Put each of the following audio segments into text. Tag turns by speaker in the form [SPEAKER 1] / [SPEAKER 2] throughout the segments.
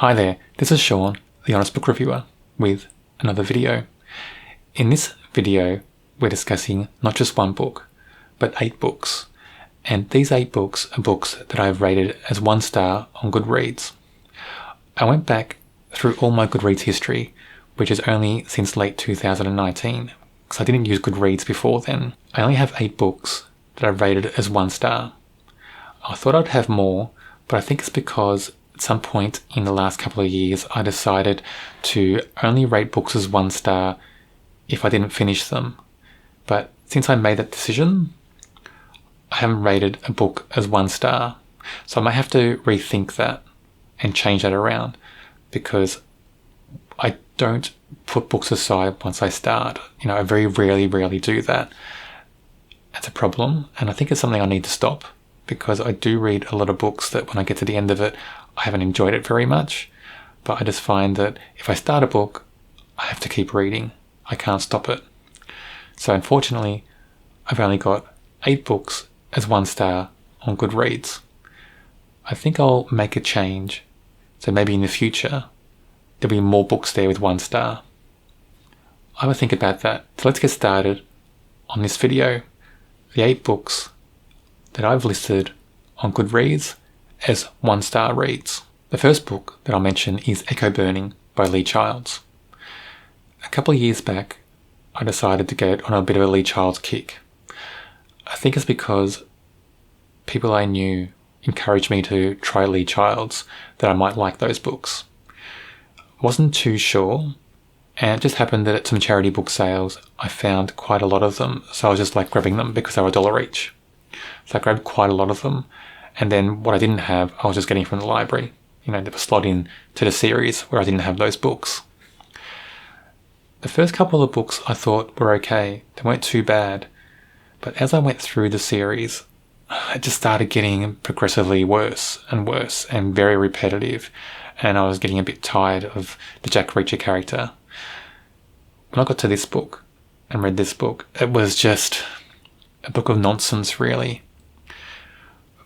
[SPEAKER 1] Hi there, this is Sean, the Honest Book Reviewer, with another video. In this video, we're discussing not just one book, but 8 books. And these 8 books are books that I've rated as 1 star on Goodreads. I went back through all my Goodreads history, which is only since late 2019, because I didn't use Goodreads before then. I only have 8 books that I've rated as 1 star. I thought I'd have more, but I think it's because at some point in the last couple of years, I decided to only rate books as 1 star if I didn't finish them. But since I made that decision, I haven't rated a book as 1 star. So I might have to rethink that and change that around, because I don't put books aside once I start. I very rarely do that. That's a problem, and I think it's something I need to stop, because I do read a lot of books that when I get to the end of it, I haven't enjoyed it very much. But I just find that if I start a book, I have to keep reading. I can't stop it. So unfortunately, I've only got 8 books as 1 star on Goodreads. I think I'll make a change. So maybe in the future, there'll be more books there with 1 star. I will think about that. So let's get started on this video. The 8 books that I've listed on Goodreads as 1 star reads. The first book that I'll mention is Echo Burning by Lee Childs. A couple of years back, I decided to get on a bit of a Lee Childs kick. I think it's because people I knew encouraged me to try Lee Childs, that I might like those books. Wasn't too sure, and it just happened that at some charity book sales, I found quite a lot of them, so I was just grabbing them because they were $1 each. So I grabbed quite a lot of them, and then what I didn't have, I was just getting from the library. They were slotted in to the series where I didn't have those books. The first couple of books I thought were okay. They weren't too bad. But as I went through the series, it just started getting progressively worse and very repetitive. And I was getting a bit tired of the Jack Reacher character. When I got to this book and read this book, it was just a book of nonsense, really.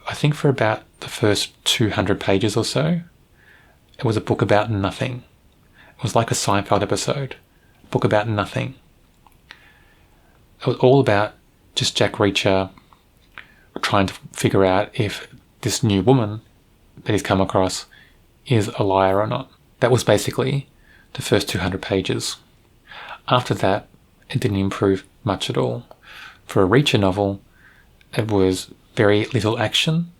[SPEAKER 1] I think for about the first 200 pages or so, it was a book about nothing. It was like a Seinfeld episode, a book about nothing. It was all about just Jack Reacher trying to figure out if this new woman that he's come across is a liar or not. That was basically the first 200 pages. After that, it didn't improve much at all. For a Reacher novel, it was very little action.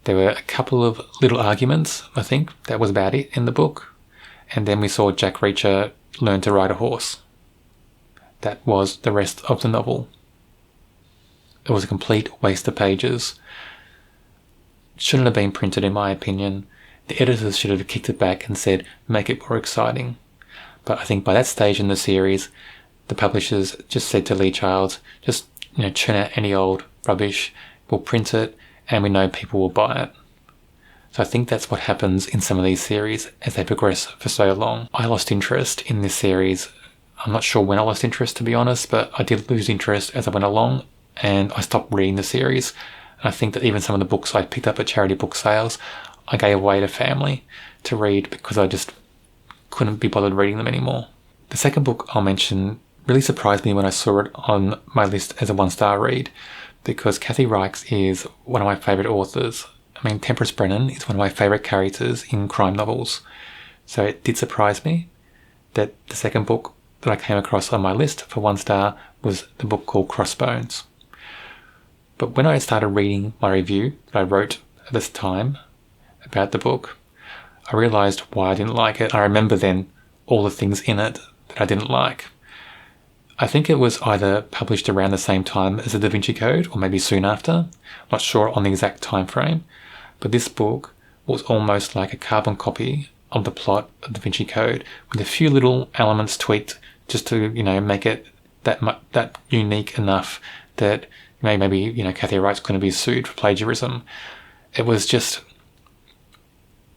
[SPEAKER 1] There were a couple of little arguments, I think. That was about it in the book. And then we saw Jack Reacher learn to ride a horse. That was the rest of the novel. It was a complete waste of pages. It shouldn't have been printed, in my opinion. The editors should have kicked it back and said, make it more exciting. But I think by that stage in the series, the publishers just said to Lee Childs, just churn out any old rubbish, we'll print it, and we know people will buy it. So I think that's what happens in some of these series as they progress for so long. I lost interest in this series. I'm not sure when I lost interest, to be honest, but I did lose interest as I went along, and I stopped reading the series. And I think that even some of the books I picked up at charity book sales, I gave away to family to read because I just couldn't be bothered reading them anymore. The second book I'll mention really surprised me when I saw it on my list as a 1 star read, because Kathy Reichs is one of my favourite authors. Temperance Brennan is one of my favourite characters in crime novels. So it did surprise me that the second book that I came across on my list for 1 star was the book called Crossbones. But when I started reading my review that I wrote at this time about the book, I realised why I didn't like it. I remember then all the things in it that I didn't like. I think it was either published around the same time as the Da Vinci Code, or maybe soon after. I'm not sure on the exact time frame. But this book was almost like a carbon copy of the plot of Da Vinci Code, with a few little elements tweaked just to, make it that unique enough that maybe Kathy Reichs couldn't be sued for plagiarism. It was just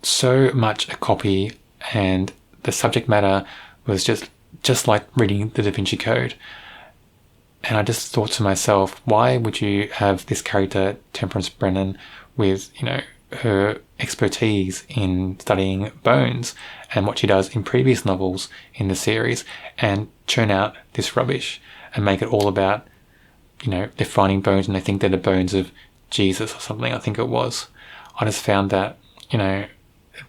[SPEAKER 1] so much a copy, and the subject matter was just like reading the Da Vinci Code. And I just thought to myself, why would you have this character, Temperance Brennan, with, her expertise in studying bones and what she does in previous novels in the series and churn out this rubbish and make it all about, they're finding bones and they think they're the bones of Jesus or something, I think it was. I just found that, a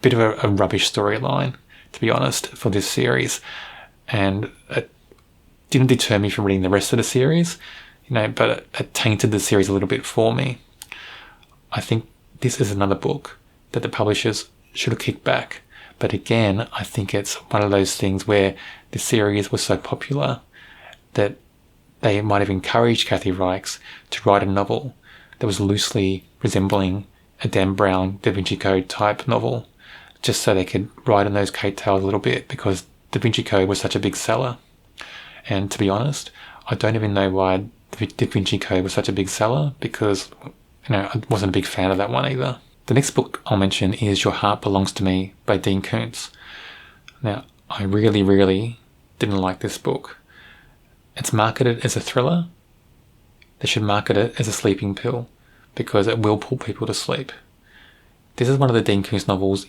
[SPEAKER 1] bit of a rubbish storyline, to be honest, for this series. And it didn't deter me from reading the rest of the series, but it tainted the series a little bit for me. I think this is another book that the publishers should have kicked back. But again, I think it's one of those things where the series was so popular that they might have encouraged Kathy Reichs to write a novel that was loosely resembling a Dan Brown Da Vinci Code type novel, just so they could ride on those coattails a little bit, because Da Vinci Code was such a big seller. And to be honest, I don't even know why Da Vinci Code was such a big seller, because I wasn't a big fan of that one either. The next book I'll mention is Your Heart Belongs to Me by Dean Koontz. Now, I really, really didn't like this book. It's marketed as a thriller. They should market it as a sleeping pill, because it will pull people to sleep. This is one of the Dean Koontz novels,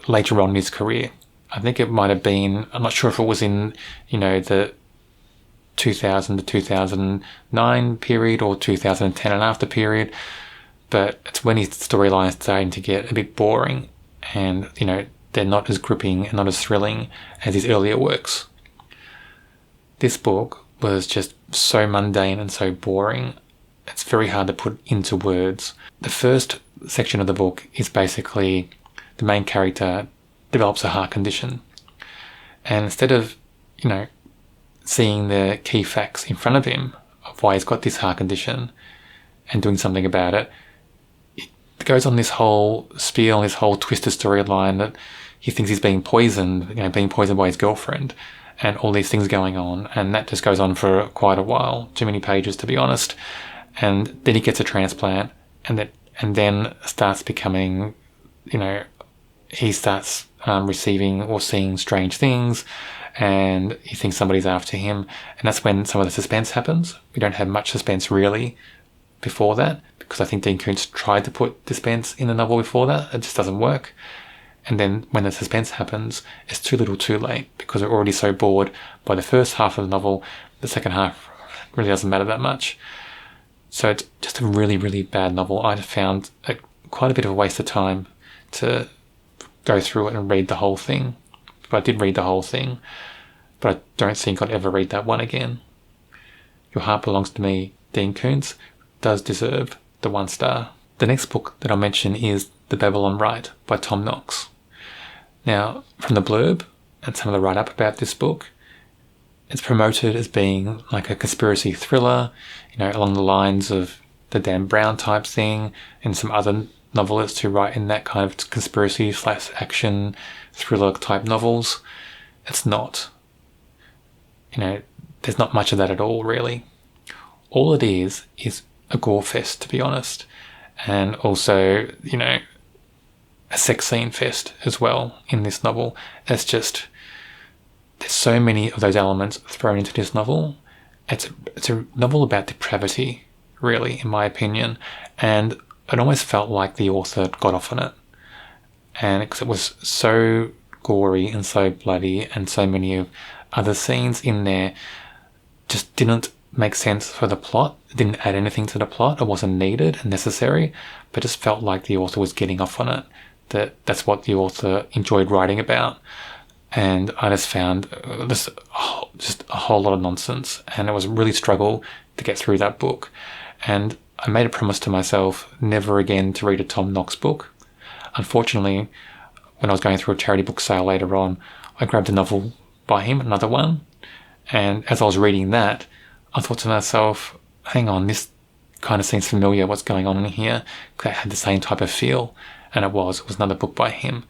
[SPEAKER 1] later on in his career. I think it might have been, I'm not sure if it was in, the 2000 to 2009 period or 2010 and after period, but it's when his storyline is starting to get a bit boring and, they're not as gripping and not as thrilling as his earlier works. This book was just so mundane and so boring. It's very hard to put into words. The first section of the book is basically the main character develops a heart condition. And instead of, seeing the key facts in front of him of why he's got this heart condition and doing something about it, it goes on this whole spiel, this whole twisted storyline that he thinks he's being poisoned, being poisoned by his girlfriend, and all these things going on. And that just goes on for quite a while, too many pages to be honest. And then he gets a transplant, and then starts becoming, he starts receiving or seeing strange things, and he thinks somebody's after him. And that's when some of the suspense happens. We don't have much suspense really before that, because I think Dean Koontz tried to put suspense in the novel before that. It just doesn't work. And then when the suspense happens, it's too little too late, because we're already so bored by the first half of the novel. The second half really doesn't matter that much. So it's just a really, really bad novel. I found quite a bit of a waste of time to go through it and read the whole thing. But I did read the whole thing, but I don't think I'd ever read that one again. Your Heart Belongs to Me, Dean Koontz, does deserve the 1 star. The next book that I'll mention is The Babylon Rite by Tom Knox. Now, from the blurb and some of the write-up about this book, it's promoted as being like a conspiracy thriller, along the lines of the Dan Brown type thing and some other novelists who write in that kind of conspiracy/action thriller type novels. It's not. There's not much of that at all, really. All it is a gore fest, to be honest. And also, a sex scene fest as well in this novel. There's so many of those elements thrown into this novel. It's a novel about depravity, really, in my opinion. And it almost felt like the author got off on it. And because it was so gory and so bloody, and so many of other scenes in there just didn't make sense for the plot. It didn't add anything to the plot. It wasn't needed and necessary, but just felt like the author was getting off on it. That's what the author enjoyed writing about. And I just found just a whole lot of nonsense. And it was a really struggle to get through that book. And I made a promise to myself never again to read a Tom Knox book. Unfortunately, when I was going through a charity book sale later on, I grabbed a novel by him, another one. And as I was reading that, I thought to myself, hang on, this kind of seems familiar, what's going on in here? Because it had the same type of feel. And it was another book by him.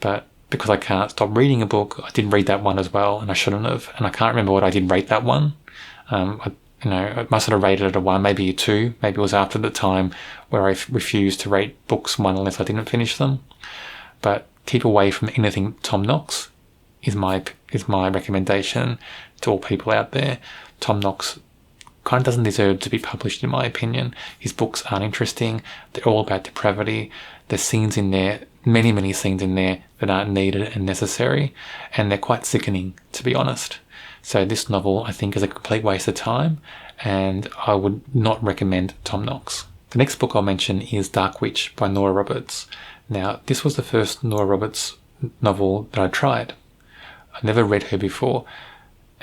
[SPEAKER 1] But because I can't stop reading a book, I did read that one as well, and I shouldn't have. And I can't remember what I did rate that one. I must have rated it a 1, maybe a 2. Maybe it was after the time where I refused to rate books 1 unless I didn't finish them. But keep away from anything Tom Knox is my recommendation to all people out there. Tom Knox kind of doesn't deserve to be published, in my opinion. His books aren't interesting. They're all about depravity. There's scenes in there, many scenes in there that aren't needed and necessary, and they're quite sickening, to be honest. So this novel, I think, is a complete waste of time, and I would not recommend Tom Knox. The next book I'll mention is Dark Witch by Nora Roberts. Now, this was the first Nora Roberts novel that I tried. I'd never read her before,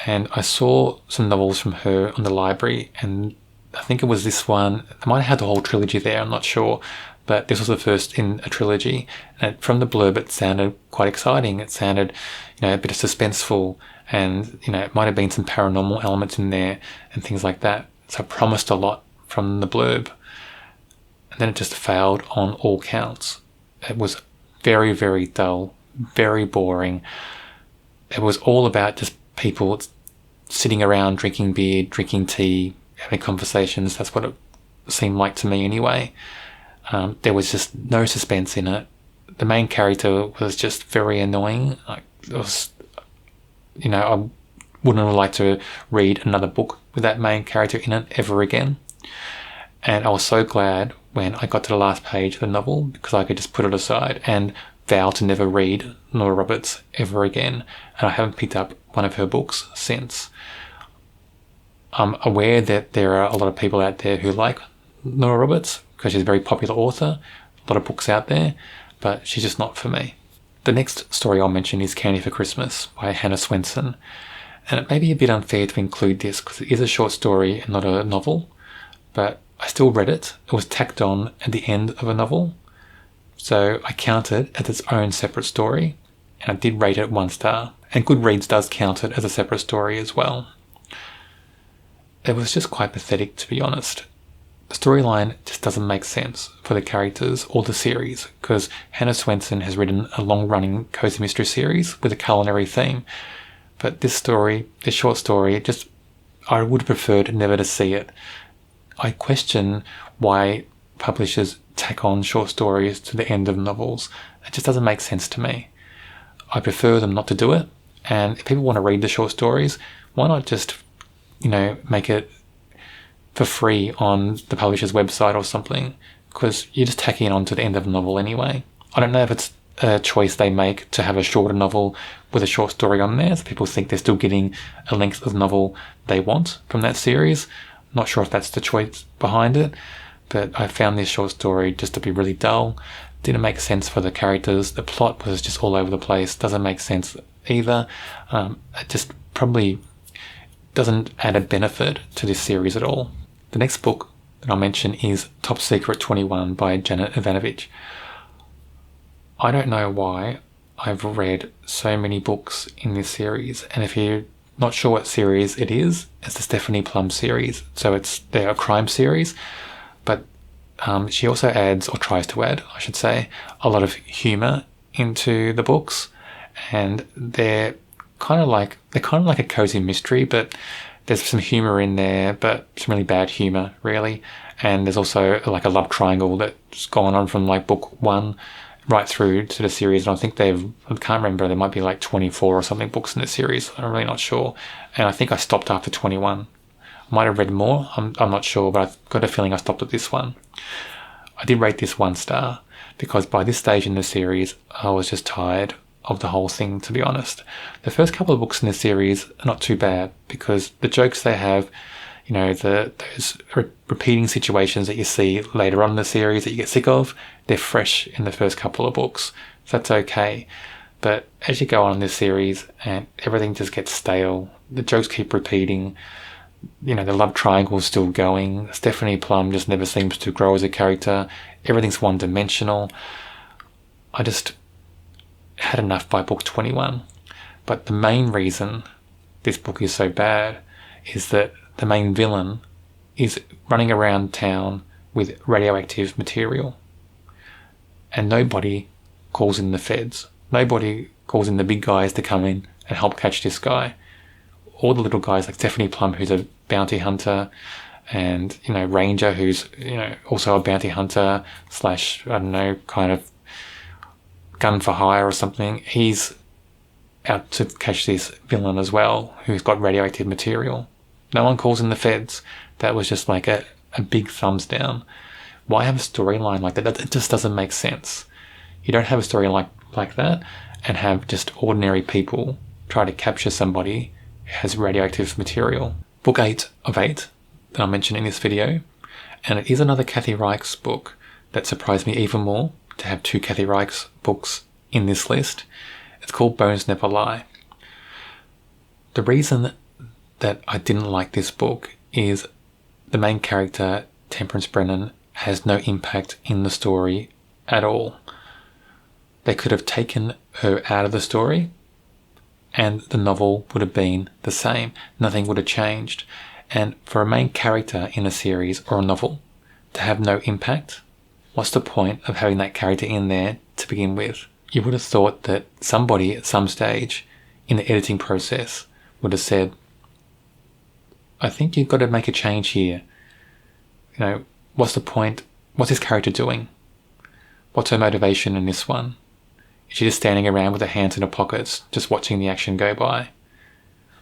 [SPEAKER 1] and I saw some novels from her on the library, and I think it was this one. I might have had the whole trilogy there, I'm not sure, but this was the first in a trilogy. And from the blurb, it sounded quite exciting. It sounded, a bit of suspenseful, and, it might have been some paranormal elements in there and things like that. So I promised a lot from the blurb. And then it just failed on all counts. It was very, very dull, very boring. It was all about just people sitting around drinking beer, drinking tea, having conversations. That's what it seemed like to me anyway. There was just no suspense in it. The main character was just very annoying. I wouldn't have liked to read another book with that main character in it ever again. And I was so glad when I got to the last page of the novel, because I could just put it aside and vow to never read Nora Roberts ever again. And I haven't picked up one of her books since. I'm aware that there are a lot of people out there who like Nora Roberts because she's a very popular author, a lot of books out there, but she's just not for me. The next story I'll mention is Candy for Christmas by Hannah Swenson. And it may be a bit unfair to include this because it is a short story and not a novel, but I still read it. It was tacked on at the end of a novel, so I count it as its own separate story, and I did rate it 1 star. And Goodreads does count it as a separate story as well. It was just quite pathetic, to be honest. The storyline just doesn't make sense for the characters or the series, because Hannah Swenson has written a long-running cozy mystery series with a culinary theme, but this short story, I would have preferred never to see it. I question why publishers tack on short stories to the end of novels. It just doesn't make sense to me. I prefer them not to do it, and if people want to read the short stories, why not just, make it for free on the publisher's website or something, because you're just tacking it on to the end of a novel anyway. I don't know if it's a choice they make to have a shorter novel with a short story on there, so people think they're still getting a length of novel they want from that series. Not sure if that's the choice behind it, but I found this short story just to be really dull. Didn't make sense for the characters. The plot was just all over the place. Doesn't make sense either. It just probably doesn't add a benefit to this series at all. The next book that I'll mention is Top Secret 21 by Janet Evanovich. I don't know why I've read so many books in this series, and if you're not sure what series it is, it's the Stephanie Plum series. So they're a crime series, but she also adds, or tries to add, I should say, a lot of humour into the books, and they're kind of like a cozy mystery, but there's some humour in there, but some really bad humour, really. And there's also like a love triangle that's gone on from like book 1 right through to the series, and I think I can't remember, there might be like 24 or something books in the series. I'm really not sure. And I think I stopped after 21. I might have read more, I'm not sure, but I've got a feeling I stopped at this one. I did rate this 1 star because by this stage in the series, I was just tired of the whole thing, to be honest. The first couple of books in the series are not too bad because the jokes they have, those repeating situations that you see later on in the series that you get sick of, they're fresh in the first couple of books. So that's okay. But as you go on in this series and everything just gets stale, the jokes keep repeating, the love triangle's still going, Stephanie Plum just never seems to grow as a character, everything's one-dimensional. I just had enough by book 21. But the main reason this book is so bad is that the main villain is running around town with radioactive material. And nobody calls in the feds. Nobody calls in the big guys to come in and help catch this guy. All the little guys like Stephanie Plum, who's a bounty hunter, and, Ranger, who's, also a bounty hunter / kind of gun for hire or something. He's out to catch this villain as well, who's got radioactive material. No one calls in the feds. that was just like a big thumbs down. Why have a storyline like that? It just doesn't make sense. You don't have a story like that and have just ordinary people try to capture somebody who has radioactive material. Book 8 of 8 that I mentioned in this video, and it is another Kathy Reichs book that surprised me even more to have 2 Kathy Reichs books in this list. It's called Bones Never Lie. The reason that I didn't like this book is the main character, Temperance Brennan, has no impact in the story at all. They could have taken her out of the story and the novel would have been the same. Nothing would have changed. And for a main character in a series or a novel to have no impact, what's the point of having that character in there to begin with? You would have thought that somebody at some stage in the editing process would have said, I think you've got to make a change here. You know, what's the point? What's this character doing? What's her motivation in this one? Is she just standing around with her hands in her pockets, just watching the action go by?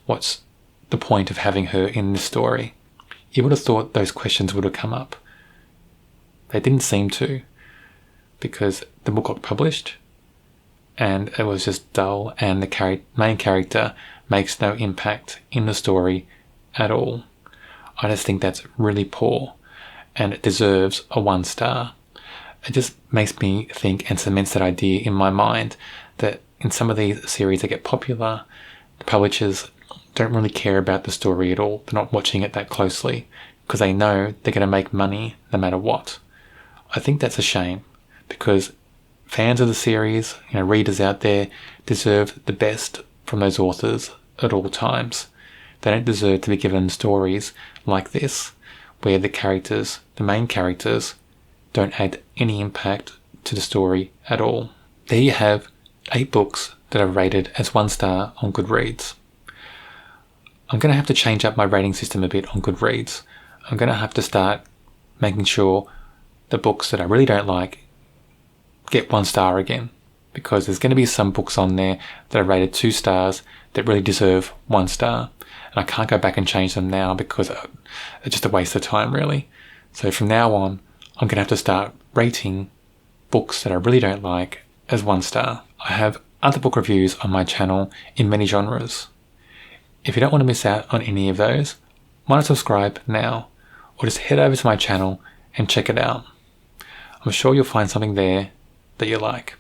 [SPEAKER 1] What's the point of having her in this story? You would have thought those questions would have come up. They didn't seem to, because the book got published and it was just dull, and the main character makes no impact in the story at all. I just think that's really poor, and it deserves a 1 star. It just makes me think and cements that idea in my mind that in some of these series that get popular, the publishers don't really care about the story at all. They're not watching it that closely because they know they're going to make money no matter what. I think that's a shame, because fans of the series, readers out there, deserve the best from those authors at all times. They don't deserve to be given stories like this, where the main characters, don't add any impact to the story at all. There you have 8 books that are rated as 1 star on Goodreads. I'm going to have to change up my rating system a bit on Goodreads. I'm going to have to start making sure the books that I really don't like get 1 star again, because there's going to be some books on there that are rated 2 stars that really deserve 1 star, and I can't go back and change them now because it's just a waste of time, really. So from now on, I'm going to have to start rating books that I really don't like as 1 star. I have other book reviews on my channel in many genres. If you don't want to miss out on any of those, why not subscribe now, or just head over to my channel and check it out. I'm sure you'll find something there that you like.